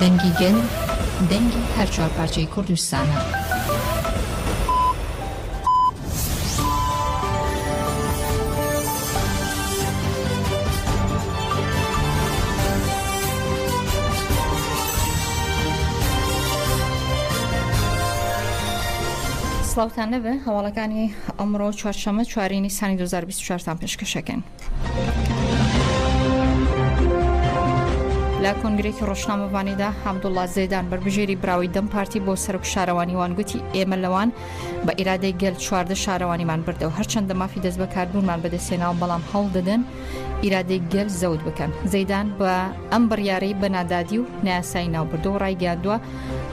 دەنگی گەل دەنگی هەر چوارپارچەی کوردستانە. سڵاوتان لەبێ هەواڵەکانی ئەمڕۆ چوارشەمە 4 نیسانی 2024 تان پێشکەشەکەن. لە کۆنگرێکی ڕۆژنامەوانیدا عەبدوڵڵا زەیدان بەربژێری براوی دەم پارتی بۆ سەرۆک شارەوانیوان گوتی ئێمە لەوان بە ئیرادەی گەل 14 شارەوانیمان بردەوە هەرچەندە مافی دەست بەکاربوونمان بەدەستێناوە بەڵام هەوڵ دەدەن ئیرادەی گەل زەوت بکەن. زەیدان بە ئەم بڕیارەی بەنادادی و نایاسایی ناوبردەوە و ڕایگەاندووە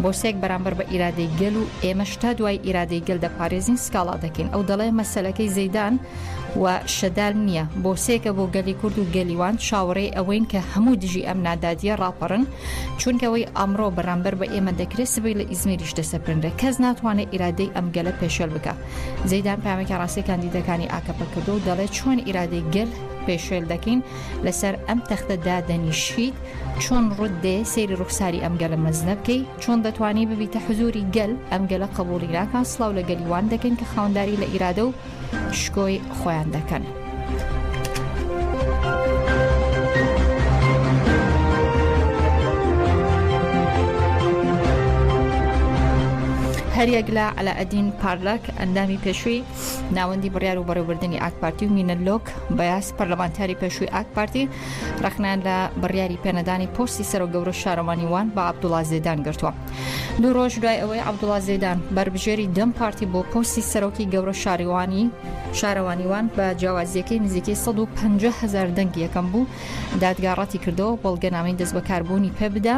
بۆ سێک بەرامبەر بە ئیرادەی گەل و ئێمەش تا دوای ئیرادەی گەل دەپارێزین سکاڵا دەکەین. ئەو دەڵێ مەسەلەکەی زەیدان و شەدال نییە بۆ سێکە بۆ گەلی کورد و گەلیوان چاوەڕێی ئەوەین کە هەموو دژی ئەم نادادیە ڕاپەڕن چونکەوەی ئەمڕۆ بەرامبەر بە ئێمە دەکرێت سبەی لە ئیزمیریش دەسەپرندە کەس ناتوانێت ئیرادەی ئەم گەلە پێشێل بکە. زەیدان پامێکی ڕاستی کاندیدەکانی ئاکەپە کردو و دەڵێت چۆن ئیرادەی گەل پێشێل دەکەین لەسەر ئەم تەختەدا دەنیشیت چۆن ڕودێ سەیری ڕوخساری ئەم گەلە مەزنە بکەی چۆن دەتوانی ببیتە حزوری گەل ئەم گەلە قبولی ناکان سڵاو لە گەلیوان دەکەن کە خاوەنداری لە ئیرادە و شکۆی خۆیان دەکەن. هەریەک لە عەلاءەدین پارلاک ئەندامی پێشووی ناوەندی بڕیار و بەڕێوەبردننی ئاک پارتی و مینەلۆک بەیاس پەرلەمانتاری پێشووی ئاک پارتی ڕەخنان لە بڕیاری پێنەدانی پۆستی سەرۆک گەورە شارەوانیوان بە عەبدوڵڵا زەیدان گرتووە. 2 ڕۆژ دوای ئەوەی عەبدوڵڵا زەیدان بەربژێری دەم پارتی بۆ پۆستی سەرۆکی گەورە شارەوانیوان بە جیاوازیەکەی نزیکەی 150,000 دەنگ یەکەم بوو دادگاڕەتی کردەوە بەڵگەنامەی دەست بەکاربوونی پێ بدا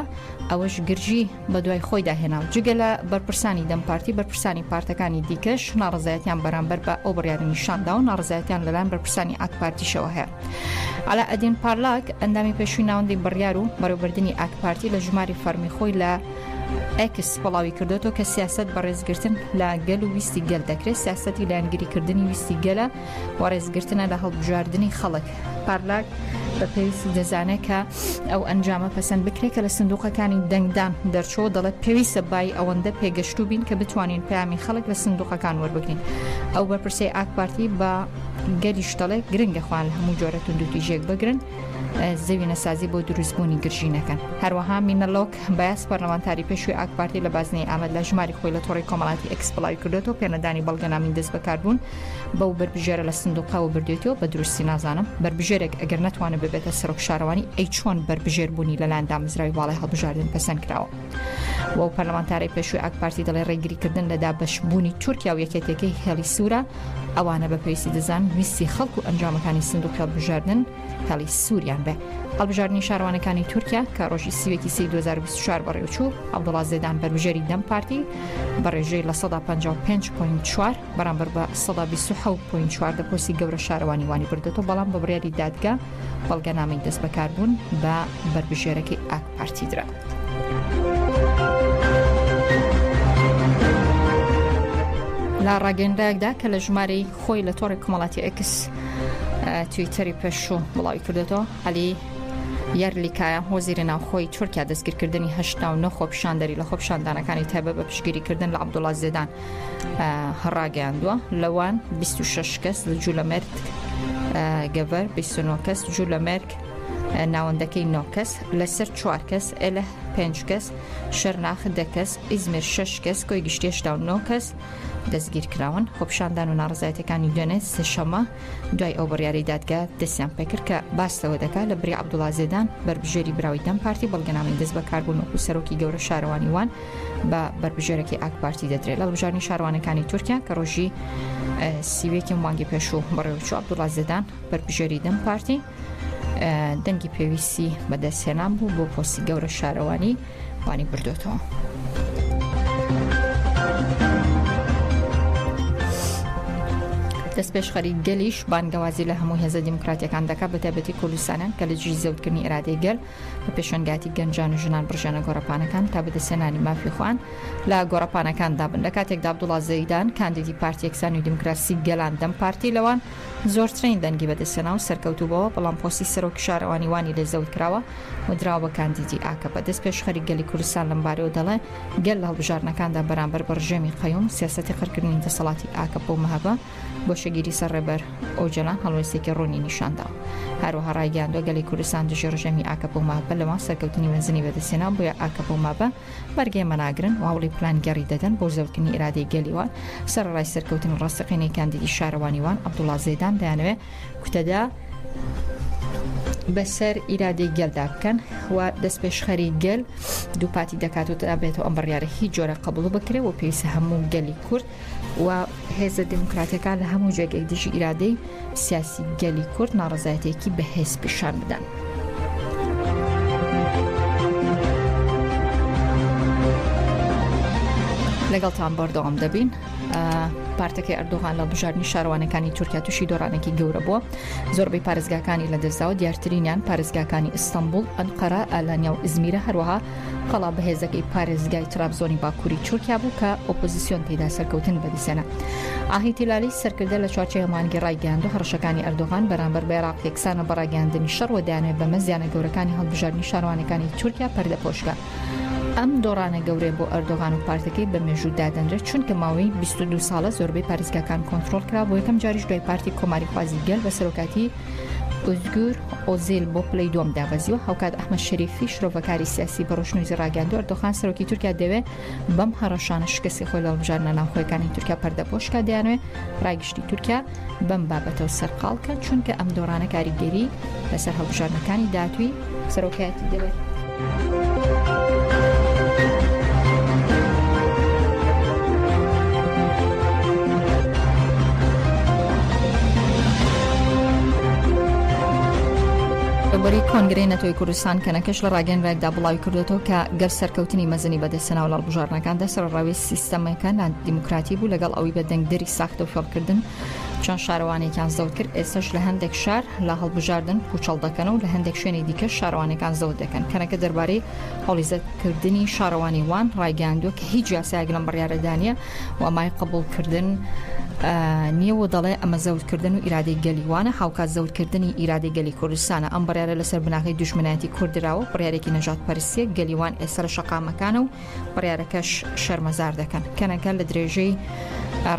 ئەوەش گرژی بە دوای خۆی داهێنا جگە لە بەرپرسانی دەم پارتی بەرپرسانی پارتەکانی دیکەش ناڕزایەتیان بەرامبەر بە ئەو بڕیارە نیشاندا و ناڕزایەتیان لەلایەن بەرپرسانی ئاک پارتیشەوە هەیە. عەلاءەدین پارلاک ئەندامی پێشووی ناوەندی بڕیار و بەڕێوەبردننی ئاک پارتی لە ژماری فەرمی خۆی لە ئەکس بەڵاوی کردوێتەوە کە سیاست بە ڕێزگرتن لە گەل و ویستی گەل دەکرێت سیاسەتی لایەنگریکردنی ویستی گەلە و ڕێزگرتنە لە هەڵبژاردننی خەڵک. پارلاک بە پێویستی دەزانێت کە ئەو ئەنجامە پەسەند بکرێت کە لە سندوقەکانی دەنگدان دەرچۆ دەڵێت پێویستە بای ئەوەندە پێگەشتو بین کە بتوانین پەیامی خەڵک لە سندوقەکان وەربگرین. ئەو بەرپرسەی ئاک پارتی بە گەلیش دەڵێت گرنگە خوان لە هەموو جۆرە توندوتیژێک بگرن زەوی نەسازی بۆ دروستبوونی گرژینەکەن. هەروەها مینەلۆک بەیاس پەرلەمانتاری پێشووی ئاک پارتی لە بازنەی ئامەد لە ژماری خۆی لە تۆڕی کۆمەڵاتی ئەکس بڵاوی کردێتەوە پێنەدانی بەڵگەنامەی دەست بەکاربوون بەو بەربژێرە لە سندوقەوە بردوێتەوە بە دروستی نازانم بەربژێرێک ئەگەر نەتوانێت ببێتە سەرۆک شارەوانی ئەی چۆن بەربژێر بوونی لەلایەن دامەزراوی باڵای هەڵبژاردن پەسەند کراوە. و پەرلەمانتاری پێشووی ئاک پارتی دەڵێ ڕێگریکردن لە دابەشبوونی تورکیا و یەکێتەکەی هێڵی سوورە ئەوانە بە پێویستی دەزان ویستی خەڵک و ئەنجامەکانی سندوقی هەڵبژاردن هێڵی سووریان بێ. هەڵبژاردننی شارەوانەکانی تورکیا کە ڕۆژی سیوێکی سی 2024 بەڕێوەچوو عەبدوڵڵا زەیدان بەربژێری دەم پارتی بە ڕێژەی لە 155.4 بەرامبەر بە 127.4 پۆستی گەورە شارەوانیوانی بردێتەوە بەڵام بە بڕیاری دادگا بەڵگەنامەی دەست بەکاربوون بە بەربژێرەکەی ئاک پارتی درا. لە ڕاگەیەندەیەکدا کە لە ژمارەی خۆی لە تۆڕی کۆمەڵاتی ئەکس تویتەری پێشوو وڵاوی کردێتەوە عەلی یارلیکایە هۆزیری ناوخۆی تورکیا دەستگیرکردنی 89 خۆپیشاندەری لە خۆپیشاندانەکانی تایبەت بە پشتگیریکردن لە عەبدوڵڵا زەیدان هەڕاگەیاندووە لەوان 26 کەس لە جوولەمێرگ گەڤەر 29 کەس جوولەمێرگ ناوەندەکەی 9 کەس لەسەر 4 کەس ئێلە 5 کەس شەرناخ 10 کەس ئیزمیر 6 کەس کۆی گشتی 9 کەس دەستگیرکراون خۆپیشاندان و ناڕزایەتەکانی دوێنێ سێشەمە دوای ئەو بڕیاری دادگا دەستیان پێکرد کە باستەوە دەکات لە بری عەبدوڵڵا زەیدان بەربژێری براوی دەم پارتی بەڵگەنامەی دەست بەکاربوون وەکو سەرۆکی گەورە شارەوانیوان بە بەربژێرەکی ئاک پارتی دەدرێت لە هەڵبژاردننی شارەوانەکانی تورکیا کە ڕۆژی سیوێکی مانگی پێشوو بەڕێوەچوو عەبدوڵڵا زەیدان بەربژێری دەم پارتی دەنگی پێویستی بەدەستهێنان بوو بۆ پۆستی گەورە شارەوانی وانی بردوێتەوە. دەست پێشخەری گەلیش بانگەوازی لە هەموو هێزە دیموکراتیەکان دەکات بە تایبەتی کوردستانیان کە لە جێی زەوتکردنی ئیرادەی گەل بە پێشەنگاتی گەنجان و ژنان بڕژێنە گۆڕەپانەکان تا بەدەستهێنانی مافی خوان لە گۆڕەپانەکاندا بن. لە کاتێکدا عەبدوڵڵا زەیدان کاندیدی پارتی یەکسانی و دیموکراسی گەلان دەم پارتی لەوان زۆرترین دەنگی بەدەستێنا و سەرکەوتوبەوە بەڵام پۆستی سەرۆکی شارەوانیوانی لێ زەوت کراوە و دراوە بە کاندیدی ئاکەپە. دەست پێشخەری گەلی کوردستان لەم بارەوە دەڵێ گەل لە هەڵبژارنەکاندا بەرامبەر بە ڕژێمی قەیوم سیاسەتی خڕکردنی دەسەڵاتی ئاکەپە و مەهابە بۆ شەگیری سەرڕێبەر ئۆجەلان هەڵوێستێکی ڕوونی نیشانداوە. هەروەها ڕایگەیاندووە گەلی کوردستان دژی ڕژێمی ئاکەپە و مەهابە لەما سەرکەوتنی بنزینی بەدەستێنا بۆیە ئاکەپە و مەهابە بەرگەی مەناگرن و هەوڵی پلانگەڕی دەدەن بۆ زەوتکردنی ئیرادەی گەلیوان. سەرڕای سەرکەوتنی ڕاستەقینەی کاندیدی شارەوانیوان عەبدوڵڵا زەیدان دەیانەوێت کوتەدا بەسەر ئیرادەی گەلدا بکەن و دەست پێشخەری گەل دووپاتی دەکات و دەبێتەوە ئەم بڕیارە هیچ جۆرە قبول بکرێت و پێویستە هەموو گەلی کورد و هێزە دموکراتەکان لە هەموو جێگەی دژی ئیرادەی سیاسی گەلی کورد ناڕەزایەتێکی بەهێز پیشان بدەن. لەگەڵتان بەردەوام دەبین. پارتەکەی ئەردۆغان لە بژاردننی شارەوانەکانی تورکیا تووشی دۆڕانێکی گەورە بووە. زۆربەی پارێزگاکانی لە دەستداوە دیارترینیان پارێزگاکانی ئیستانبول، ئەنقەرە، ئالانیا و ئیزمیرە هەروەها قەڵا بەهێزەکەی پارێزگای ترابزۆنی باکووری تورکیا بوو کە ئۆپۆزیسیۆن تێدا سەرکەوتن بەدیسێنە. ئاهیتی لالی سەرکردە لە چوارچێ هەمانگی ڕایگەیاندوو هەڕەشەکانی ئەردۆغان بەرامبەر بە عێراق یەکسانە بە ڕاگەیاندنی شەڕ و دەیانەوێت بەمە زیانە گەورەکانی هەڵبژاردننی شارەوانەکانی تورکیا پەردەپۆشکە. ئەم دۆڕانە گەورەی بۆ ئەردۆغان و پارتەکەی بە مێژوو دادەنرێت چونکە ماوەی 22 ساڵە زۆربەی پارێزگاکان کۆنتڕۆڵ کرا بۆ یەکەم جاریش دوای پارتی کۆماری خوازی گەل بە سەرۆکاتی ئۆزگور ئۆزێل بۆ پلەی دووەم دابەزیوە. هاوکات ئەحمەد شەریفی شرۆڤەکاری سیاسی بە ڕۆژنووسی ڕاگەیاندووە ئەردۆغان سەرۆکی تورکیا دەوێت بەم هەڕەشانە شکستی خۆی لە هەڵبژاردنە ناوخۆیەکانی تورکیا پەردەپۆشکە دەیانوێت ڕایگشتی تورکیا بەم بابەتەوە سەرقاڵکە چونکە ئەم دۆڕانە کاریگەری لەسەر هەڵبژاردنەکانی داهاتووی سەرۆکایەتی دەوێت. بەری کۆنگرەی نەتۆی کوردستان کەنەکەش لە ڕاگەیەنراکدا بڵاوی کردێتەوە کە گەر سەرکەوتنی مەزنی بەدەستێناوە لە هەڵبژاردنەکاندا سەرڕاوی سیستەمەکان دیموکراتی بوو لەگەڵ ئەوەی بە دەنگدەری ساختە و فێڵکردن چەند شارەوانێکیان زەوت کرد. ئێستش لە هەندێک شار لە هەڵبژاردن پوچەڵ دەکەن و لە هەندێک شوێنی دیکە شارەوانەکان زەوت دەکەن. کەنەکە دەربارەی هەڵیزەتکردنی شارەوانی وان ڕایگەیاندووە کە هیچ یاسایەک لەم بڕیارەدا نیە و ئەمای قبولکردن نییە و دەڵێ ئەمە زەوتکردن و ئیرادەی گەلیوانە هاوکات زەوتکردنی ئیرادەی گەلی کوردستانە. ئەم بڕیارە لەسەر بناغی دوژمنایەتی کوردراوە بڕیارێکی نەژات پەرستیە گەلیوان ئێستا لە شەقامەکانە و بڕیارەکەش شەرمەزار دەکەن. کەنەکە لە درێژەی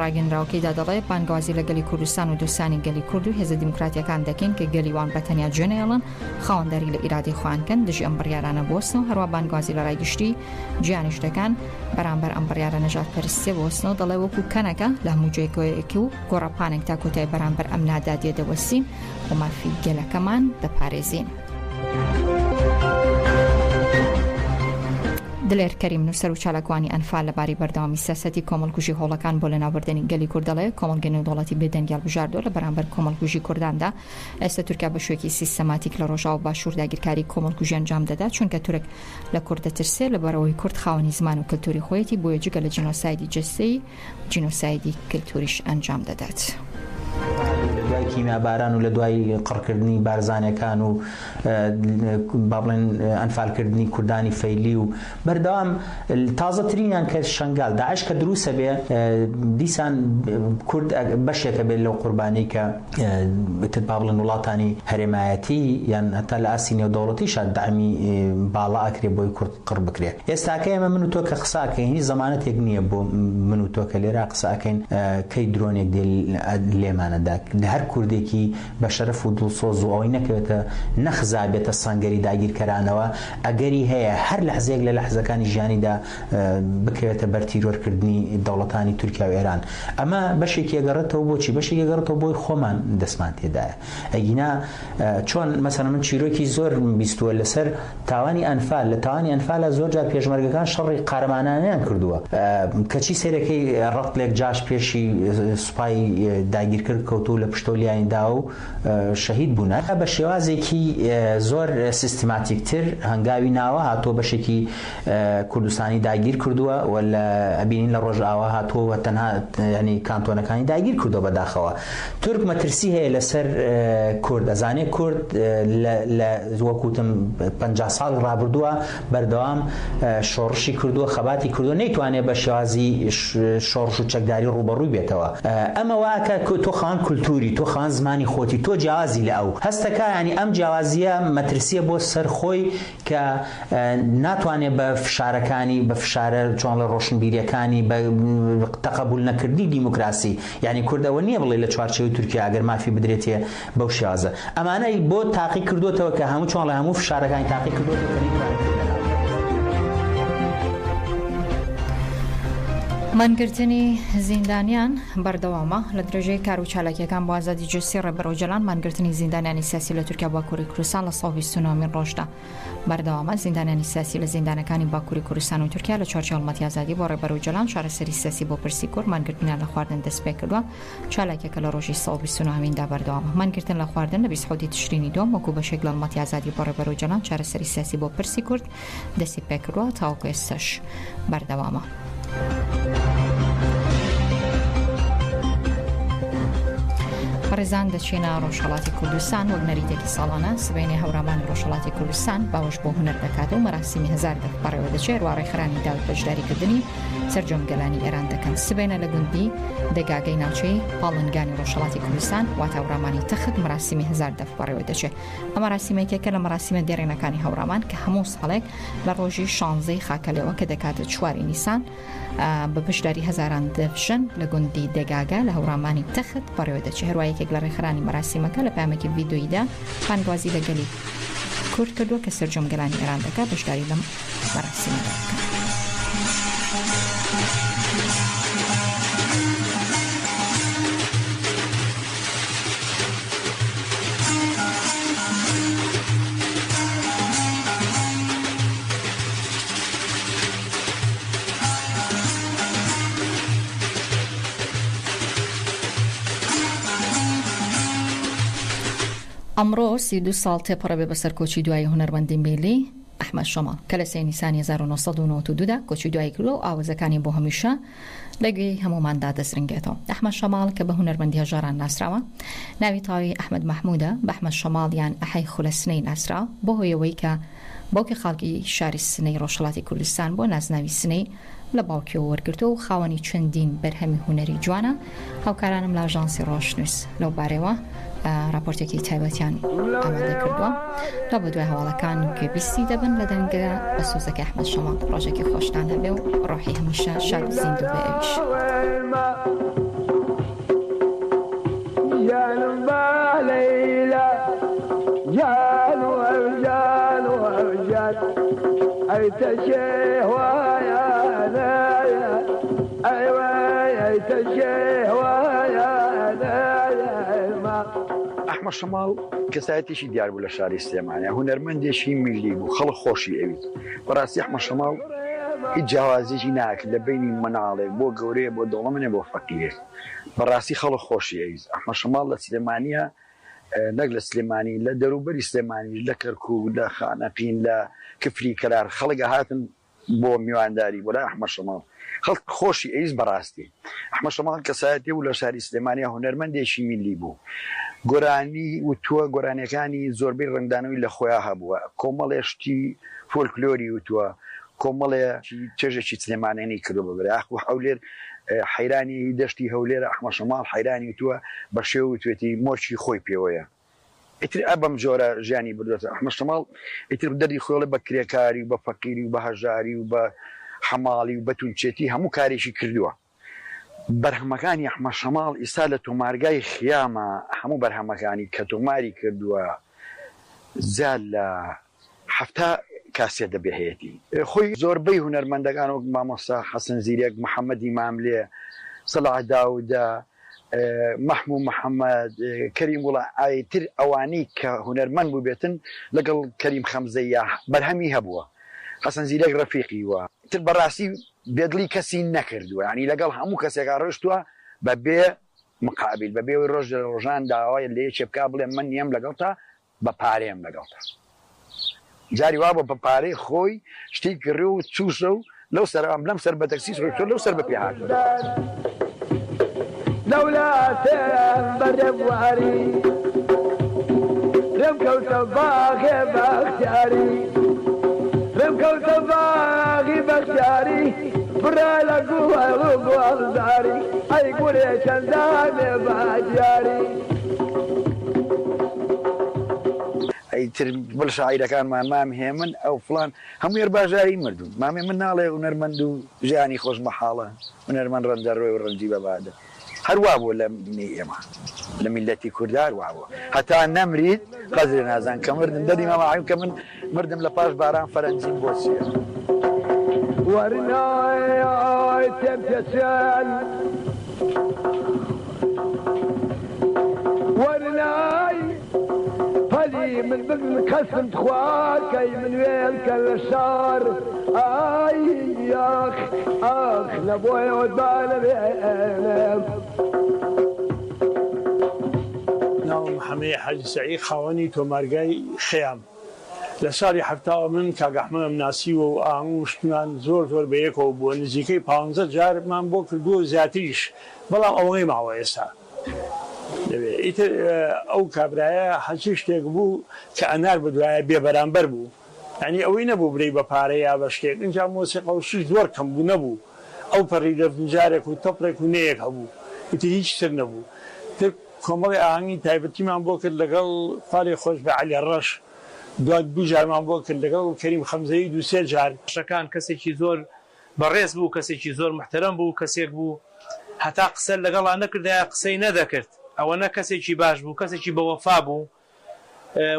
ڕاگەنراوەکەیدا دەڵێ بانگوازی لە گەلی کوردستان و دۆستانی گەلی کورد و هێزە دیموکراتیەکان دەکەن کە گەلیوان بەتەنیا جێنێڵن خاوەنداری لە ئیرادەی خۆیانکەن دژی ئەم بڕیارانە بوەستنەوە. هەروە بانگوازی لە ڕایگشتی گیانیش دەکەن بەرامبەر ئەم بڕیارە نەژات پەرستیە بوەستنەوە. دەڵێ وەکو کەنەکە لە هەموو جێگەیەکی و گۆڕەپانێک تا کۆتای بەرامبەر ئەم نادادیە دەوەستین و مافی گەلەکەمان دەپارێزین. دلێر کەریم نووسەر و چالاکوانی ئەنفال لەباری بەردەوامی سیاسەتی کۆمەڵکوژی هۆڵەکان بۆ لەناوبردننی گەلی کورد دەڵێ کۆمەڵگە نێودەوڵەتی بێدەنگیال بژاردووە لە بەرامبەر کۆمەڵکوژی کورداندا. ئێستا تورکیا بە شوێکی سیستەماتیک لە ڕۆژاو باشوور داگیرکاری کۆمەڵکوژی ئەنجام دەدات چونکە تورک لە کورد دەترسێ لەبەرەوەی کورد خاوەنی زمان و کلتوری خۆیەتی بۆیە جگە لە جینۆسایدی جەستەیی جینۆسایدی کلتوریش ئەنجام دەدات. دوای کیمیاباران و لە دوای قڕکردنی بارزانەکان و با بڵێن ئەنفالکردنی کوردانی فەیلی و بەردەوام تازەترینیان کە شەنگال داعش کە دروسە بێ دیسان کورد بەشێکە بێت لەو قوربانی کە بتت با بڵێن وڵاتانی هەرێمایەتی یان هەتا لە ئاسی نێودەوڵەتیش داعمی باڵا ئەکرێ بۆی کورد قڕ بکرێ. ئێستاکە ئێمە من و تۆ کە قساکەین هیچ زەمانەتێک نییە بۆ من و تۆ کە لێرا قساکەین کەی درۆنێک لێمانەدا هەر کوردێکی بە شەرەف و دڵسۆز و ئەوەی نەکەوێتە نەخزابێتە سەنگەری داگیرکەرانەوە ئەگەری هەیە هەر لەحزەیەک لە لەحزەکانی ژیانیدا بکەوێتە بەر تیرۆرکردنی دەوڵەتانی تورکیا و ئێران. ئەمە بەشێکی ئەگەڕێتەوە بۆچی بەشێکی ئەگەڕێتەوە بۆی خۆمان دەستمان تێدایە. ئەگینا چۆن مەسەڵەن من چیرۆکی زۆر بیستووە لەسەر تاوانی ئەنفال لە تاوانی ئەنفالە زۆر جار پێشمەرگەکان شەڕی قارەمانانیان کردووە کەچی سێرەکەی ڕەتڵێک جاش پێشی سوپای داگیرکرد کەوتو لە پشتۆلیانیدا و شەهید بوون. بە شێوازێکی زۆر سیستماتیکتر هەنگاوی ناوە هاتۆ بەشێکی کوردستانی داگیر کردووە و لە ئەبینین لە ڕۆژئاوا هاتۆوە تەنها ینی کانتۆنەکانی داگیر کردووە بەداخەوە. تورک مەترسی هەیە لەسەر کورد ئەزانێ کورد لە وەکوتم 50 ساڵ ڕابردووە بەردەوام شۆڕشی کردووە خەباتی کردووە نەیتوانێت بە شێوازی شۆڕش و چەکداری ڕوبەڕووی بێتەوە. ئەمە واکە تۆ خاوەن کولتوری تۆ خان زمانی خۆتی تۆ جیازی لە ئەو هەستەکە ینی ئەم جیازیە مەترسیە بۆ سەرخۆی کە ناتوانێت بە فشارەکانی بە فشارە چۆن لە ڕۆشنبیریەکانی بە تەقبول نەکردنی دیموکراسی یعنی کوردەوە نییە بڵێ لە چوارچێوەی تورکیا ئەگەر مافی بدرێتێ بەو شێوازە ئەمانەی بۆ تاقی کردوتەوە کە هەموو چۆن لە هەموو فشارەکانی تاقی کردوتەوە مانگرتنی زیندانیان بەردەوامە لە درێژەی کار و چالاکیەکان بۆ ئازادی جوستی ڕێبەرۆجەلان مانگرتنی زیندانیانی سیاسی لە تورکیا باکووری کوردستان لە ساڵی 29 ڕۆژدا بەردەوامە زیندانیانی سیاسی لە زیندانەکانی باکووری کوردستان و تورکیا لە چوارچێوە هەڵمەتی ئازادی بۆ ڕێبەرۆجەلان چارەسەری سیاسی بۆ پرسی کورد مانگرتنیان لە خواردن دەست پێ کردووە چالاکیەکە لە ڕۆژی ساڵ 29دا بەردەوامە مانگرتن لە خواردن لە 20 تشرینی دوم وەکو بەشێک لە هەڵمەتی ئازادی بۆ ڕێبەرۆجەلان چارەسەری سیاسی بۆ پرسی کورد دەستی پێ کردووە تاوەکو ئێستاش بەردەوامە. ڕێزان دەچێنە ڕۆژهەڵاتی کوردستان وەک نەریتێکی ساڵانە سبەینێ هەورامان ڕۆژهەڵاتی کوردستان باوەش بۆ هونەر دەکات و مەراسیمی هزار دەف بەڕێوە دەچێت ڕێخرانی داوای بەشداریکردنی سەرجەمگەلانی ئێران دەکەن سبەینە لە گوندی دەگاگەی ناوچەی پاڵنگانی ڕۆژهەڵاتی کوردستان واتە هەورامانی تەخت مەراسیمی هزار دەف بەڕێوە دەچێت ئەمە مەراسیمێکێکە لە مەراسیمە دێڕینەکانی هەورامان کە هەموو ساڵێک لە ڕۆژی 16 خاکەلەوە کە دەکاتە 4 نیسان بە پشداری هەزاران دەفشن لە گوندی دەگاگە لە هەورامانی تەخت بەڕێوە دەچێت هەروایەکێک لە ڕێخرانی مەراسیمەکە لە پامێکی ڤیدۆییدا پانگوازی لەگەلی کورد کردووە کە سەرجەمگەلانی ئێران دەکات بەشداری لەم مەراسیمەدا بکات. ئەمڕۆ 32 ساڵ تێپەڕەبێ بە سەرکۆچی دوای هونەرمەندی میلی ئەحمەد شەماڵ کە لە 3 نیسانی 1992دا کۆچی دوای کردو و ئاوازەکانی بۆ هەمیشە لەگوێی هەموماندا دەسرنگێتەوە. ئەحمەد شەماڵ کە بە هونەرمەندی هەژاران ناسراوە ناوی تاوی ئەحمەد مەحموودە بە ئەحمەد شەماڵ یان ئەحەی خولەسنەی ناسراوە بۆ هۆیەوەی کە باوکی خاڵکی شاری سنەی ڕۆژهەڵاتی کوردستان بۆ نازناوی سنەی لە باوکیەوە وەرگرتووە و خاوەنی چەندین بەرهەمی هونەری جوانە هاوکارانم لە ئاژانسی ڕۆژنووس لەو بارەوە راپۆرتێکی تایبەتیان ئامادە کردووە لە بە دوای هەواڵەکان گوێبیستی دەبن لە دەنگە بە سۆزەکە ئەحمەد شەماڵ ڕۆژێکی خۆشتان هەبێ و ڕۆحی هەمیشە شاد و زیندوو بێ ئەویش. ئەحمەد شەماڵ کەسایەتێکی دیار بوو لە شاری سلێمانیا هونەرمەندێکی میلی بوو خەڵک خۆشی ئەویت بەڕاستی ئەحمەد شەماڵ هیچ جیاوازێکی ناکرد لە بینی مناڵێک بۆ گەورەیە بۆ دەوڵەمەندێک بۆ فەقیرێک بەڕاستی خەڵک خۆشی ئەویت ئەحمەد شەماڵ لە سلێمانیا نەک لە سلێمانی لە دەروبەری سلێمانی لە کەرکووک لە خانەقین لە کفری کەرار خەڵک هاتن بۆ میوانداری بۆ لای ئەحمەد شەماڵ خەڵک خۆشی ئەویست بەڕاستی ئەحمەد شەماڵ کەسایەتی بوو لە شاری سلێمانیا هونەرمەندێکی میلی بوو گۆرانی وتووە گۆرانیەکانی زۆربەی ڕنگدانەوەی لە خۆیان هەبووە کۆمەڵێشتی فۆلکلۆری وتووە کۆمەڵێ چێژێکی سلێمانێنی کردو بەبرە ئەخ و هەولێر حەیرانی دەشتی هەولێرە ئەحمەد شەماڵ حەیرانی وتووە بە شێوە وتوێتی مۆرچی خۆی پێوەیە ئیتر ئەبەم جۆرە ژیانی بردوێتە ئەحمەد شەماڵ ئیتر دەری خۆڵە بە کرێکاری و بە فەقیری و بە هەژاری و بە حەماڵی و بەتونچێتی هەموو کارێکی کردووە بەرهەمەکانی ئەحمەد شەماڵ ئێستا لە تۆمارگای خیامە هەموو بەرهەمەکانی کە تۆماری کردووە زیاد لە 70 کاسێ دەبێهەیەتی خۆی زۆربەی هونەرمەندەکان وەک مامۆستا حەسەن زیرەک محەممەد ئیماملێ سەلاح داودە محموود محەممەد کەریم وڵە ئایتر ئەوانەی کە هونەرمەند بوو بێتن لەگەڵ کەریم خەمزەیە بەرهەمی هەبووە حەسەن زیرەک ڕەفیقی وە تر بەڕاستی بێدڵی کەسی نەکردووە ینی لەگەڵ هەموو کەسێکا ڕۆشتووە بە بێ مقابل بە بێەوەی ڕۆژ لە ڕۆژان داوای لێ چێبکا بڵێ من نیەم لەگەڵتا بە پارەیەم لەگەڵتا جاری وا بە پارەی خۆی شتی کڕێ و چووسە و لەو سەرام لەم سەر بە تەکسیس ڕۆیشتۆ لەو سەر بە پێهات دەولاتێن بەرەبواری رم کەوتە باغێ بەختیاری رم کەوتە باغی بەختیاری برا لە گوڵ و گوڵداری ئەی گوڵێ چەندانێ بەدیاری ئەیتر بڵ شاعیرەکانمان مام هێمن ئەو فلان هەموو ێرباژاری مردوون مامێ من ناڵێ هونەرمەند و ژیانی خۆش مەحاڵە هونەرمەند ڕەنجەڕۆی و ڕەنجی بەبادە هەروە بوو لە دینی ئێمە لە میلەتی کوردار وا بووە هەتا نەمرید قەزرێ نازان کە مردم دەری مەماعیم کە من مردم لە پاش باران فەرەنجیم بۆ چییە وەرنای تێمپێچەن وەرنای پەلی من بگن کەسم خواکەی من وێلکە لە شار ئای یاخ ئاخ لە بۆیەوە بانەبێنم ناوم محەممەد حاجی سەعید خاوەنی تۆمارگای خەیام لە ساڵی هەفتاوە من کاگەحمەدم ناسیوە و ئاغوشتمان زۆر بەیەکەوە بووە نزیکەی 15 جارمان بۆ کردووە زیاتریش بەڵام ئەوەی ماوە ئێستا ئیتر ئەو کابرایە هەچی شتێک بوو کە ئەنار بەدوایە بێبەرامبەر بوو ینی ئەوەی نەبوو برەی بە پارەی یا بە شتێک اینجا مۆسیقە و شیش زۆر کەم بوو نەبوو ئەو پەڕی دەفنجارێک و تەپڕێک و نەیەک هەبوو ئیتر هیچ سر نەبوو تر کۆمەڵی ئاهەنگی تایبەتیمان بۆ کرد لەگەڵ خاڵی خۆش بە عەلی ڕەش دوو جارمان بۆ کرد لەگەڵ کەریم خەمزەیی دوو-سێ جار شەکان کەسێکی زۆر بەڕێز بوو کەسێکی زۆر محتەرەم بوو کەسێک بوو هەتا قسە لەگەڵا نەکردایە قسەی نەدەکرد ئەوە نە کەسێکی باش بوو کەسێکی بەوەفا بوو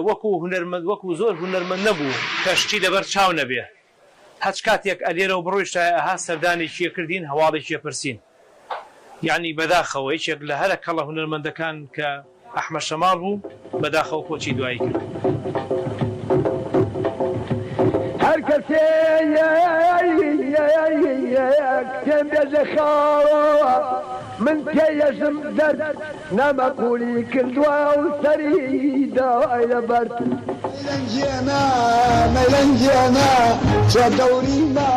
وەکو هونەرمەند وەکو زۆر هونەرمەند نەبوو کەشتی لەبەر چاو نەبێ هەچ کاتێک ئەلێرەوە بڕۆیشتایە ئەها سەردانێکیە کردین هەواڵێکیە پرسین یعنی بەداخەوە هیچێک لە هەرە کەڵە هونەرمەندەکان کە ئەحمەد شەماڵ بوو بەداخەوە کۆچی دوایی کرد هەر کەسێ کتێم بێژە خاوە من تێیەژم دەرد نەمەقولی کردووە و سەری داوای لەبەر مەلەنجێنە چە دەوری ما